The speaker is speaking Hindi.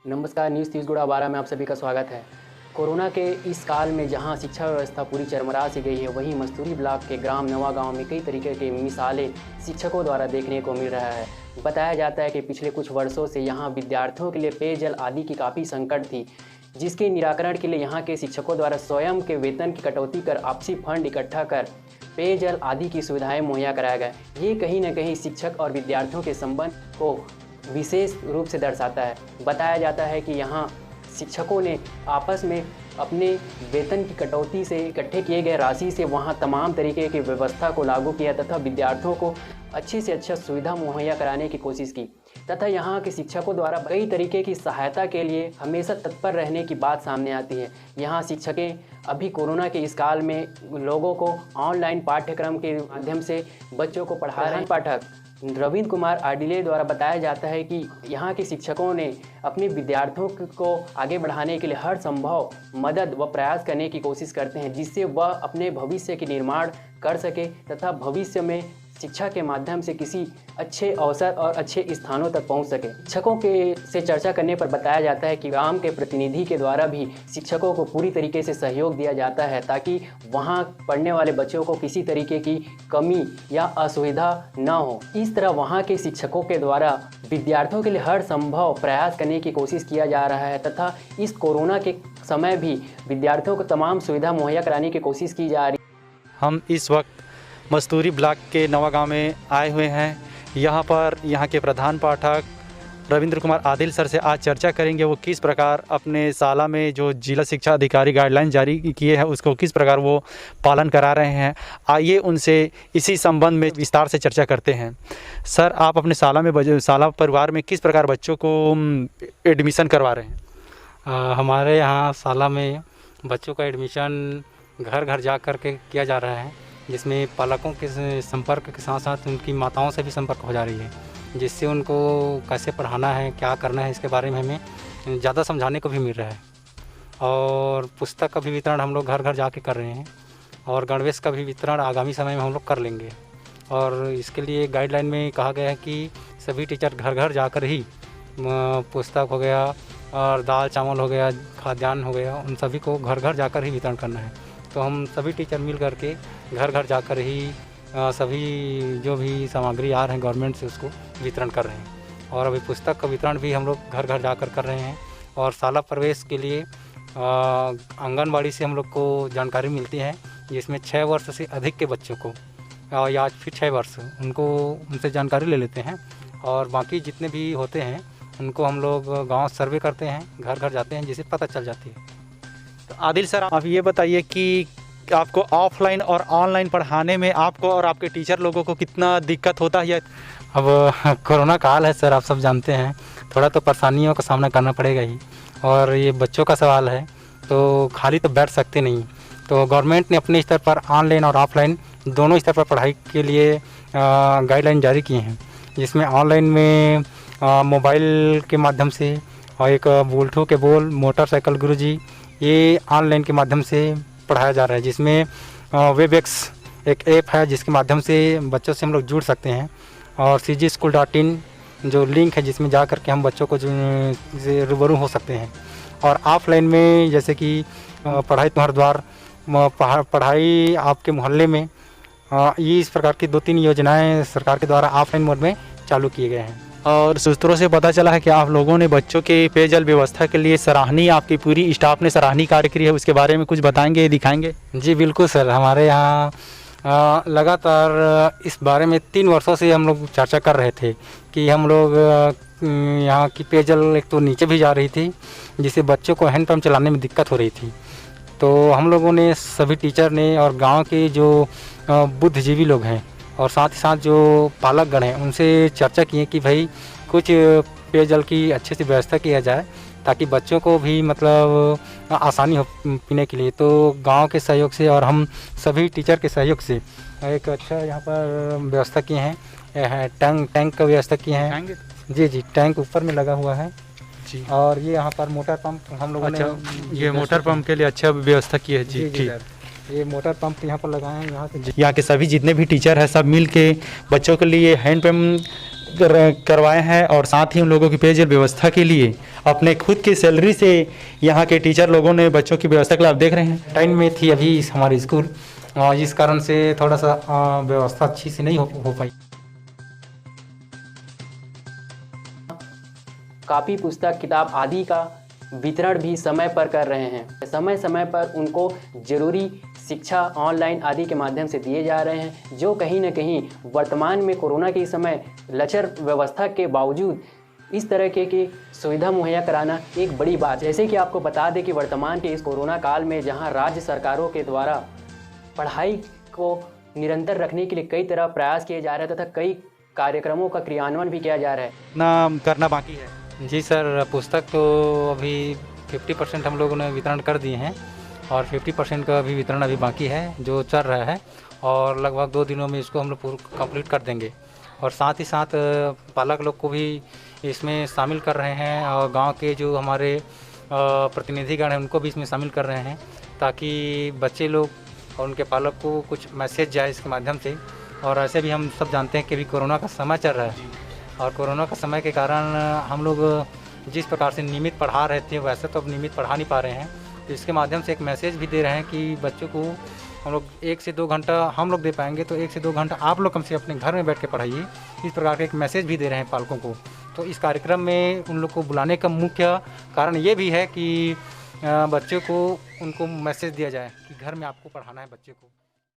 नमस्कार, न्यूज़ 30/12 में आप सभी का स्वागत है। कोरोना के इस काल में जहां शिक्षा व्यवस्था पूरी चरमरा सी गई है, वहीं मस्तूरी ब्लॉक के ग्राम नवा गांव में कई तरीके की मिसालें शिक्षकों द्वारा देखने को मिल रहा है। बताया जाता है कि पिछले कुछ वर्षों से यहां विद्यार्थियों के लिए पेयजल आदि की काफ़ी संकट थी, जिसके निराकरण के लिए यहाँ के शिक्षकों द्वारा स्वयं के वेतन की कटौती कर आपसी फंड इकट्ठा कर पेयजल आदि की सुविधाएं मुहैया कराया गया। ये कहीं न कहीं शिक्षक और विद्यार्थियों के संबंध को विशेष रूप से दर्शाता है। बताया जाता है कि यहाँ शिक्षकों ने आपस में अपने वेतन की कटौती से इकट्ठे किए गए राशि से वहाँ तमाम तरीके की व्यवस्था को लागू किया तथा विद्यार्थियों को अच्छी से अच्छा सुविधा मुहैया कराने की कोशिश की तथा यहाँ के शिक्षकों द्वारा कई तरीके की सहायता के लिए हमेशा तत्पर रहने की बात सामने आती है। यहाँ शिक्षकें अभी कोरोना के इस काल में लोगों को ऑनलाइन पाठ्यक्रम के माध्यम से बच्चों को पढ़ा रहे हैं। पाठक रविंद्र कुमार आडिले द्वारा बताया जाता है कि यहाँ के शिक्षकों ने अपने विद्यार्थियों को आगे बढ़ाने के लिए हर संभव मदद व प्रयास करने की कोशिश करते हैं, जिससे वह अपने भविष्य के निर्माण कर सके तथा भविष्य में शिक्षा के माध्यम से किसी अच्छे अवसर और अच्छे स्थानों तक पहुंच सके। शिक्षकों के से चर्चा करने पर बताया जाता है कि गांव के प्रतिनिधि के द्वारा भी शिक्षकों को पूरी तरीके से सहयोग दिया जाता है ताकि वहां पढ़ने वाले बच्चों को किसी तरीके की कमी या असुविधा न हो। इस तरह वहां के शिक्षकों के द्वारा विद्यार्थियों के लिए हर संभव प्रयास करने की कोशिश किया जा रहा है तथा इस कोरोना के समय भी विद्यार्थियों को तमाम सुविधा मुहैया कराने की कोशिश की जा रही है। हम इस वक्त मस्तूरी ब्लॉक के नवा गांव में आए हुए हैं। यहाँ पर यहाँ के प्रधान पाठक रविंद्र कुमार आदिल सर से आज चर्चा करेंगे वो किस प्रकार अपने साला में जो जिला शिक्षा अधिकारी गाइडलाइन जारी किए हैं उसको किस प्रकार वो पालन करा रहे हैं। आइए उनसे इसी संबंध में विस्तार से चर्चा करते हैं। सर, आप अपने साला परिवार में किस प्रकार बच्चों को एडमिशन करवा रहे हैं? हमारे यहाँ साला में बच्चों का एडमिशन घर घर जा कर के किया जा रहा है, जिसमें पालकों के संपर्क के साथ साथ उनकी माताओं से भी संपर्क हो जा रही है, जिससे उनको कैसे पढ़ाना है, क्या करना है, इसके बारे में हमें ज़्यादा समझाने को भी मिल रहा है। और पुस्तक का भी वितरण हम लोग घर घर जाके कर रहे हैं और गणवेश का भी वितरण आगामी समय में हम लोग कर लेंगे। और इसके लिए गाइडलाइन में कहा गया है कि सभी टीचर घर घर जाकर ही पुस्तक हो गया और दाल चावल हो गया, खाद्यान्न हो गया, उन सभी को घर घर जाकर ही वितरण करना है। तो हम सभी टीचर मिल करके घर घर जाकर ही सभी जो भी सामग्री आ रहे हैं गवर्नमेंट से उसको वितरण कर रहे हैं। और अभी पुस्तक का वितरण भी हम लोग घर घर जाकर कर रहे हैं। और शाला प्रवेश के लिए आंगनबाड़ी से हम लोग को जानकारी मिलती है, जिसमें 6 वर्ष से अधिक के बच्चों को या फिर 6 वर्ष उनसे जानकारी ले लेते हैं। और बाकी जितने भी होते हैं उनको हम लोग गाँव सर्वे करते हैं, घर घर जाते हैं, जिससे पता चल जाती है। तो आदिल सर, आप ये बताइए कि आपको ऑफलाइन और ऑनलाइन पढ़ाने में आपको और आपके टीचर लोगों को कितना दिक्कत होता है? अब कोरोना काल है सर, आप सब जानते हैं, थोड़ा तो परेशानियों का सामना करना पड़ेगा ही। और ये बच्चों का सवाल है तो खाली तो बैठ सकते नहीं। तो गवर्नमेंट ने अपने स्तर पर ऑनलाइन और ऑफलाइन दोनों स्तर पर पढ़ाई के लिए गाइडलाइन जारी किए हैं, जिसमें ऑनलाइन में मोबाइल के माध्यम से और एक बोल्टो के बोल मोटरसाइकिल गुरुजी, ये ऑनलाइन के माध्यम से पढ़ाया जा रहा है, जिसमें वेबएक्स एक ऐप है जिसके माध्यम से बच्चों से हम लोग जुड़ सकते हैं। और cgschool.in जो लिंक है जिसमें जा कर के हम बच्चों को से रूबरू हो सकते हैं। और ऑफलाइन में जैसे कि पढ़ाई तुम्हारे द्वार, पढ़ाई आपके मोहल्ले में, ये इस प्रकार की 2-3 योजनाएं सरकार के द्वारा ऑफलाइन मोड में चालू किए गए हैं। और सूत्रों से पता चला है कि आप लोगों ने बच्चों के पेयजल व्यवस्था के लिए सराहनीय, आपकी पूरी स्टाफ ने सराहनीय कार्य किया है, उसके बारे में कुछ बताएंगे, दिखाएंगे? जी बिल्कुल सर, हमारे यहाँ लगातार इस बारे में 3 वर्षों से हम लोग चर्चा कर रहे थे कि हम लोग यहाँ की पेयजल एक तो नीचे भी जा रही थी, जिससे बच्चों को हैंडपम्प चलाने में दिक्कत हो रही थी। तो हम लोगों ने सभी टीचर ने और गाँव के जो बुद्धिजीवी लोग हैं और साथ ही साथ जो पालकगण हैं उनसे चर्चा की है कि भाई कुछ पेयजल की अच्छे से व्यवस्था किया जाए ताकि बच्चों को भी मतलब आसानी हो पीने के लिए। तो गांव के सहयोग से और हम सभी टीचर के सहयोग से एक अच्छा यहाँ पर व्यवस्था किए हैं, टैंक का व्यवस्था किए हैं। जी, टैंक ऊपर में लगा हुआ है जी। और ये यहाँ पर मोटर पंप हम लोगों ने, ये मोटर पंप के लिए अच्छा व्यवस्था की है जी। ठीक, ये मोटर पंप यहाँ पर लगाए हैं। यहाँ के सभी जितने भी टीचर हैं सब मिल के बच्चों के लिए हैंड पंप करवाए हैं और साथ ही उन लोगों की पेयजल व्यवस्था के लिए अपने खुद की सैलरी से यहाँ के टीचर लोगों ने बच्चों की व्यवस्था के लिए आप देख रहे हैं। टाइम में थी अभी हमारी स्कूल, और इस कारण से थोड़ा सा व्यवस्था अच्छी से नहीं हो पाई। कापी, पुस्तक, किताब आदि का वितरण भी समय पर कर रहे हैं। समय समय पर उनको जरूरी शिक्षा ऑनलाइन आदि के माध्यम से दिए जा रहे हैं, जो कहीं न कहीं वर्तमान में कोरोना के समय लचर व्यवस्था के बावजूद इस तरह की सुविधा मुहैया कराना एक बड़ी बात। जैसे कि आपको बता दें कि वर्तमान के इस कोरोना काल में जहां राज्य सरकारों के द्वारा पढ़ाई को निरंतर रखने के लिए कई तरह प्रयास किए जा रहे हैं तथा कई कार्यक्रमों का क्रियान्वयन भी किया जा रहा है, ना करना बाकी है। जी सर, पुस्तक तो अभी 50% हम लोगों ने वितरण कर दिए हैं और 50% का भी वितरण अभी बाकी है जो चल रहा है, और लगभग 2 दिनों में इसको हम लोग पूरा कंप्लीट कर देंगे। और साथ ही साथ पालक लोग को भी इसमें शामिल कर रहे हैं, और गांव के जो हमारे प्रतिनिधिगण हैं उनको भी इसमें शामिल कर रहे हैं, ताकि बच्चे लोग और उनके पालक को कुछ मैसेज जाए इसके माध्यम से। और ऐसे भी हम सब जानते हैं कि अभी कोरोना का समय चल रहा है, और कोरोना का समय के कारण हम लोग जिस प्रकार से नियमित पढ़ा रहे थे वैसे तो अब नियमित पढ़ा नहीं पा रहे हैं। तो इसके माध्यम से एक मैसेज भी दे रहे हैं कि बच्चों को हम लोग 1 से 2 घंटा हम लोग दे पाएंगे, तो 1 से 2 घंटा आप लोग कम से अपने घर में बैठ के पढ़ाइए। इस प्रकार का एक मैसेज भी दे रहे हैं पालकों को। तो इस कार्यक्रम में उन लोग को बुलाने का मुख्य कारण ये भी है कि बच्चों को उनको मैसेज दिया जाए कि घर में आपको पढ़ाना है बच्चे को।